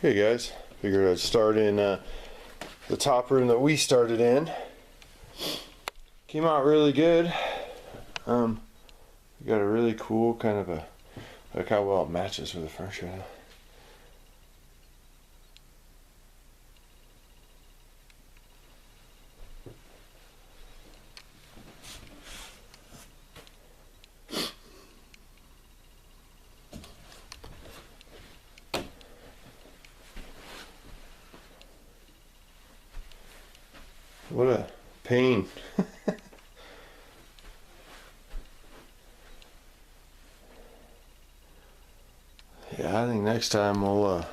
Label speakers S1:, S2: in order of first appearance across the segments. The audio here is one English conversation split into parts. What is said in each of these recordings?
S1: Hey guys, figured I'd start in the top room that we started in. Came out really good. We got a really cool kind of a, look how well it matches with the furniture now. What a pain. Yeah, I think next time we'll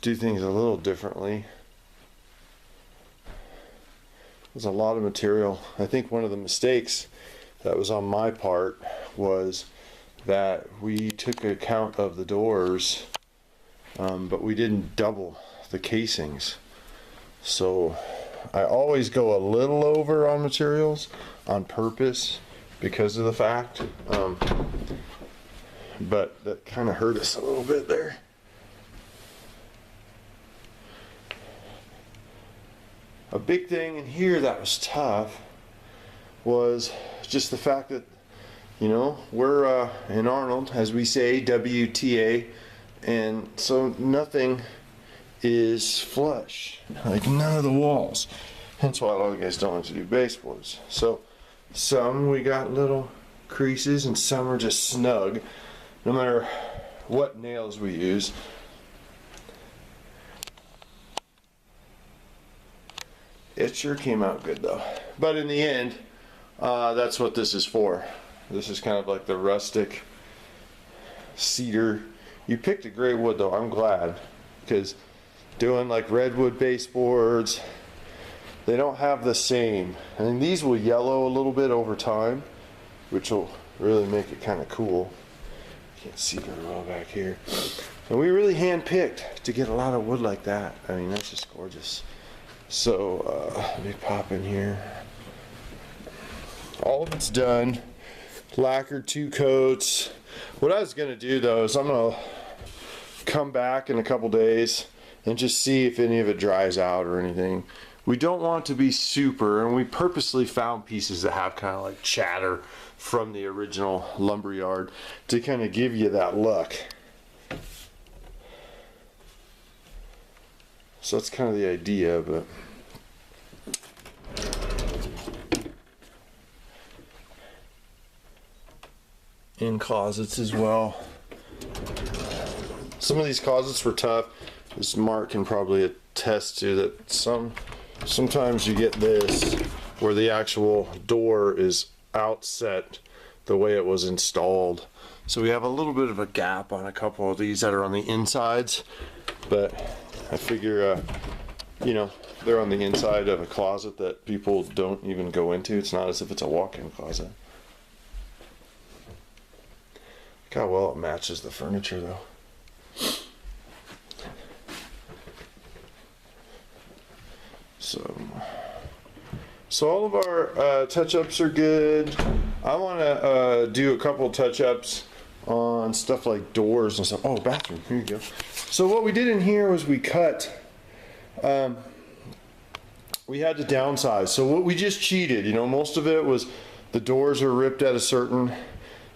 S1: do things a little differently. There's a lot of material. I think one of the mistakes that was on my part was that we took account of the doors, but we didn't double the casings. So I always go a little over on materials on purpose because of the fact, but that kind of hurt us a little bit there. A big thing in here that was tough was just the fact that, you know, we're in Arnold, as we say, WTA, and so nothing is flush, like none of the walls. Hence why a lot of guys don't like to do baseboards. So some we got little creases and some are just snug, no matter what nails we use. It sure came out good though. But in the end, that's what this is for. This is kind of like the rustic cedar. You picked a great wood though, I'm glad, because doing like redwood baseboards, they don't have the same. I mean, these will yellow a little bit over time, which will really make it kind of cool. Can't see very well back here. And we really hand-picked to get a lot of wood like that. I mean, that's just gorgeous. So let me pop in here. All of it's done. Lacquered 2 coats. What I was gonna do though is I'm gonna come back in a couple days and just see if any of it dries out or anything. We don't want to be super, and we purposely found pieces that have kind of like chatter from the original lumberyard to kind of give you that look. So that's kind of the idea, but in closets as well. Some of these closets were tough. As Mark can probably attest to, that sometimes you get this where the actual door is outset the way it was installed. So we have a little bit of a gap on a couple of these that are on the insides, but I figure, you know, they're on the inside of a closet that people don't even go into. It's not as if it's a walk-in closet. Look how well it matches the furniture though. So all of our touch-ups are good. I want to do a couple touch-ups on stuff like doors and stuff. Oh, bathroom, here you go. So what we did in here was we cut, we had to downsize. So what we just cheated, you know, most of it was the doors are ripped at a certain,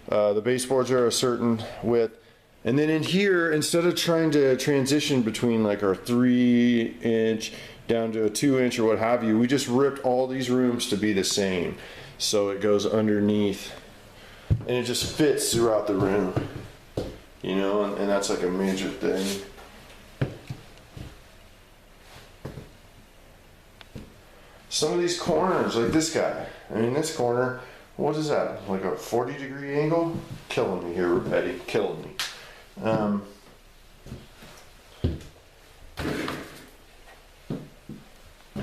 S1: the baseboards are a certain width. And then in here, instead of trying to transition between like our 3-inch down to a 2-inch or what have you, we just ripped all these rooms to be the same. So it goes underneath and it just fits throughout the room, you know, and that's like a major thing. Some of these corners, like this guy, I mean, this corner, what is that, like a 40-degree angle? Killing me here, Eddie, killing me. And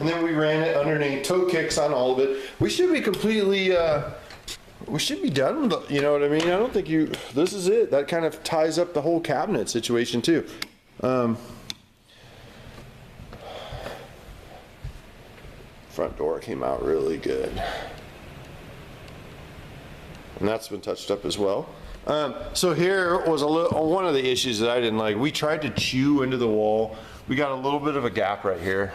S1: then we ran it underneath, toe kicks on all of it. We should be completely, we should be done with it, you know what I mean? I don't think this is it. That kind of ties up the whole cabinet situation too. Front door came out really good. And that's been touched up as well. So here was one of the issues that I didn't like. We tried to chew into the wall. We got a little bit of a gap right here.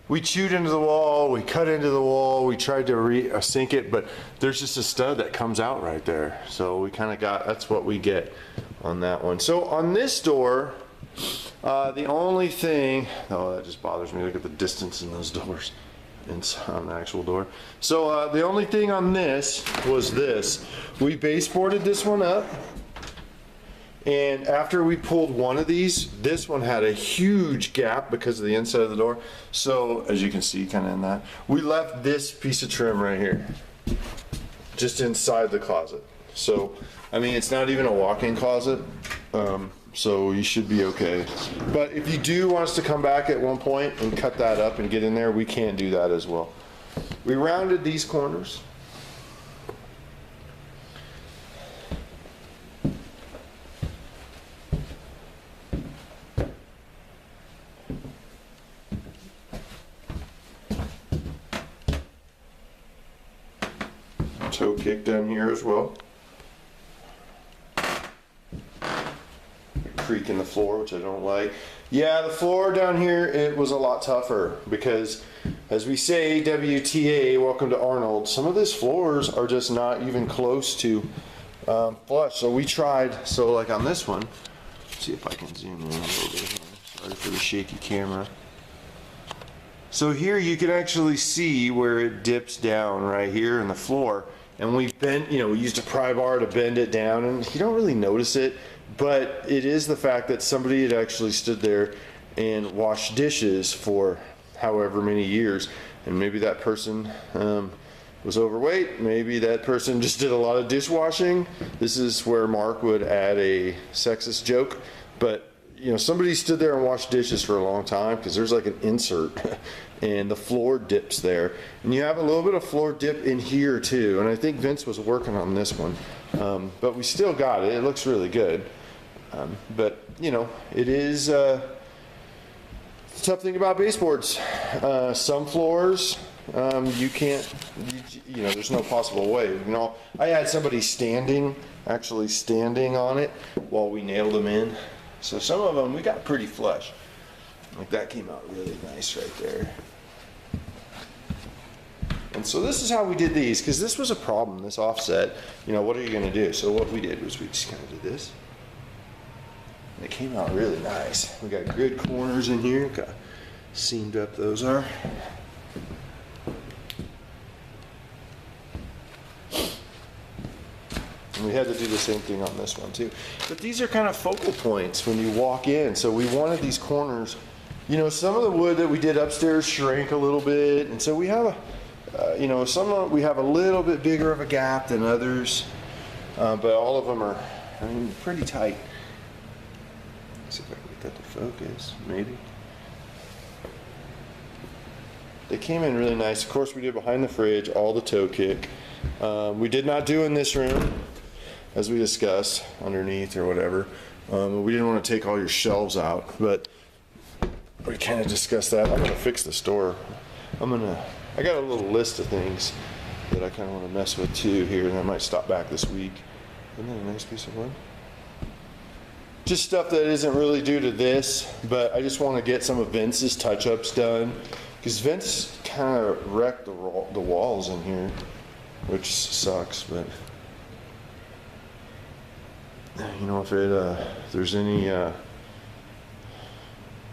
S1: We chewed into the wall, we cut into the wall, we tried to sink it, but there's just a stud that comes out right there. So we kind of that's what we get on that one. So on this door, the only thing, oh, that just bothers me. Look at the distance in those doors on the actual door. So the only thing on this was this. We baseboarded this one up. And after we pulled one of these, this one had a huge gap because of the inside of the door. So as you can see kind of in that, we left this piece of trim right here, just inside the closet. So, I mean, it's not even a walk-in closet, so you should be okay. But if you do want us to come back at one point and cut that up and get in there, we can do that as well. We rounded these corners. Toe kick down here as well. Creak in the floor, which I don't like. Yeah, the floor down here, it was a lot tougher because, as we say, WTA, welcome to Arnold, some of these floors are just not even close to flush. So we tried, so like on this one, let's see if I can zoom in a little bit here. Sorry for the shaky camera. So here you can actually see where it dips down right here in the floor. And we bent, we used a pry bar to bend it down, and you don't really notice it, but it is the fact that somebody had actually stood there and washed dishes for however many years, and maybe that person was overweight, maybe that person just did a lot of dishwashing. This is where Mark would add a sexist joke, but somebody stood there and washed dishes for a long time because there's like an insert and the floor dips there. And you have a little bit of floor dip in here too. And I think Vince was working on this one. But we still got it. It looks really good. But, it is the tough thing about baseboards. Some floors, you can't, there's no possible way. I had somebody actually standing on it while we nailed them in. So some of them we got pretty flush. Like that came out really nice right there. And so this is how we did these, because this was a problem, this offset. What are you going to do? So what we did was we just kind of did this. And it came out really nice. We got good corners in here. Look how seamed up those are. And we had to do the same thing on this one too. But these are kind of focal points when you walk in. So we wanted these corners. Some of the wood that we did upstairs shrank a little bit. And so we have we have a little bit bigger of a gap than others. But all of them are, pretty tight. Let's see if I can get that to focus, maybe. They came in really nice. Of course, we did behind the fridge, all the toe kick. We did not do in this room, as we discussed, underneath or whatever. We didn't want to take all your shelves out, but we kind of discussed that. I'm going to fix the store. I got a little list of things that I kind of want to mess with too here, and I might stop back this week. Isn't that a nice piece of wood? Just stuff that isn't really due to this, but I just want to get some of Vince's touch-ups done, because Vince kind of wrecked the walls in here, which sucks, but if there's any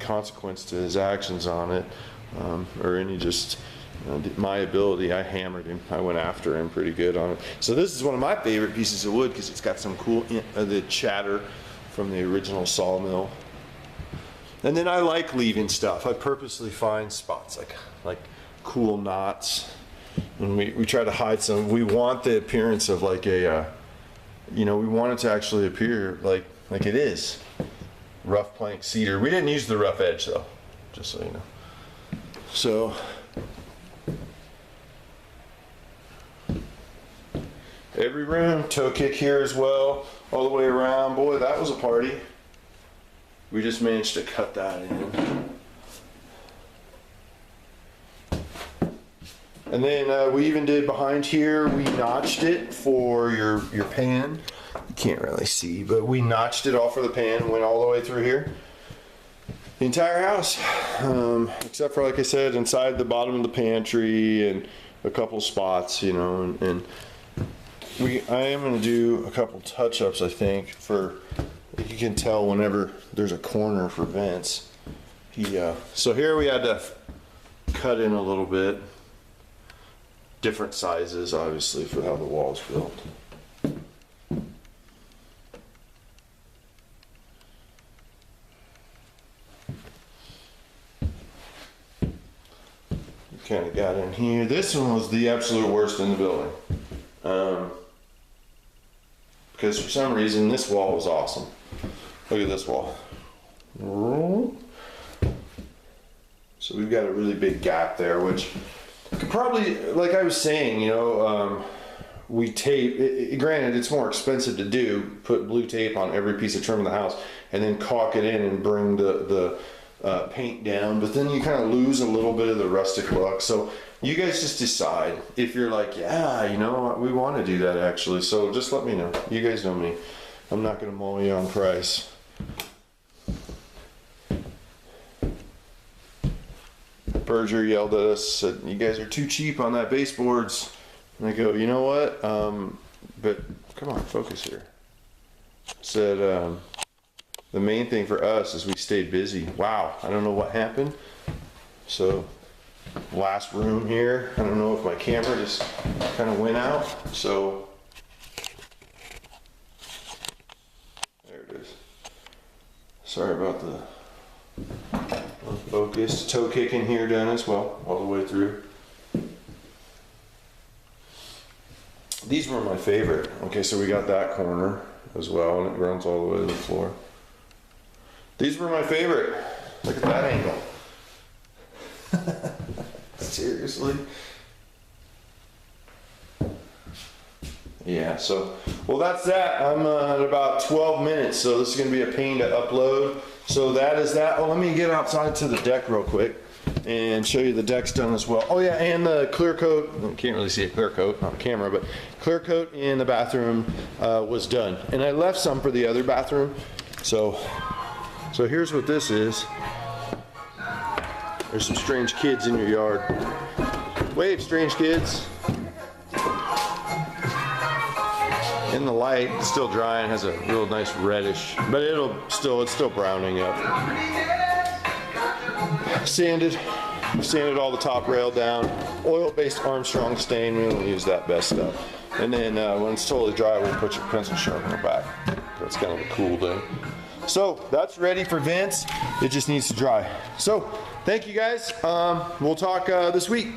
S1: consequence to his actions on it, or any just my ability, I hammered him. I went after him pretty good on it. So this is one of my favorite pieces of wood because it's got some cool the chatter from the original sawmill. And then I like leaving stuff. I purposely find spots like cool knots, and we try to hide some. We want the appearance of like a we want it to actually appear like it is rough plank cedar. We didn't use the rough edge though, just so you know. So every room, toe kick here as well, all the way around. Boy, that was a party. We just managed to cut that in. And then we even did behind here, we notched it for your pan. can't really see, but we notched it off for the pan, went all the way through here. The entire house, except for, like I said, inside the bottom of the pantry and a couple spots, you know, and I am going to do a couple touch-ups, I think, for, you can tell whenever there's a corner for vents. So here we had to cut in a little bit, different sizes, obviously, for how the wall's built. Kind of got in here. This one was the absolute worst in the building. Because for some reason this wall was awesome. Look at this wall. So we've got a really big gap there, which could probably, like I was saying, you know, we tape, granted it's more expensive to do, put blue tape on every piece of trim in the house and then caulk it in and bring the paint down, but then you kind of lose a little bit of the rustic look. So you guys just decide if you're like, yeah, you know, we want to do that actually. So just let me know. You guys know me. I'm not going to mull you on price. Berger yelled at us, said, you guys are too cheap on that baseboards. And I go, you know what? But come on, focus here. Said, the main thing for us is we stayed busy. Wow, I don't know what happened. So, last room here. I don't know if my camera just kind of went out. So, there it is. Sorry about the unfocused. Toe kicking here done as well, all the way through. These were my favorite. Okay, so we got that corner as well, and it runs all the way to the floor. These were my favorite. Look at that angle. Seriously? Yeah, so, well, that's that. I'm at about 12 minutes, so this is going to be a pain to upload. So that is that. Oh, let me get outside to the deck real quick and show you the deck's done as well. Oh yeah, and the clear coat, you can't really see a clear coat on camera, but clear coat in the bathroom was done. And I left some for the other bathroom. So here's what this is. There's some strange kids in your yard. Wave, strange kids. In the light, it's still dry and has a real nice reddish, but it's still browning up. Sanded all the top rail down. Oil-based Armstrong stain, we don't use that best stuff. And then when it's totally dry, we'll put your pencil sharpener back. That's kind of a cool thing. So that's ready for vents. It just needs to dry. So thank you guys. We'll talk this week.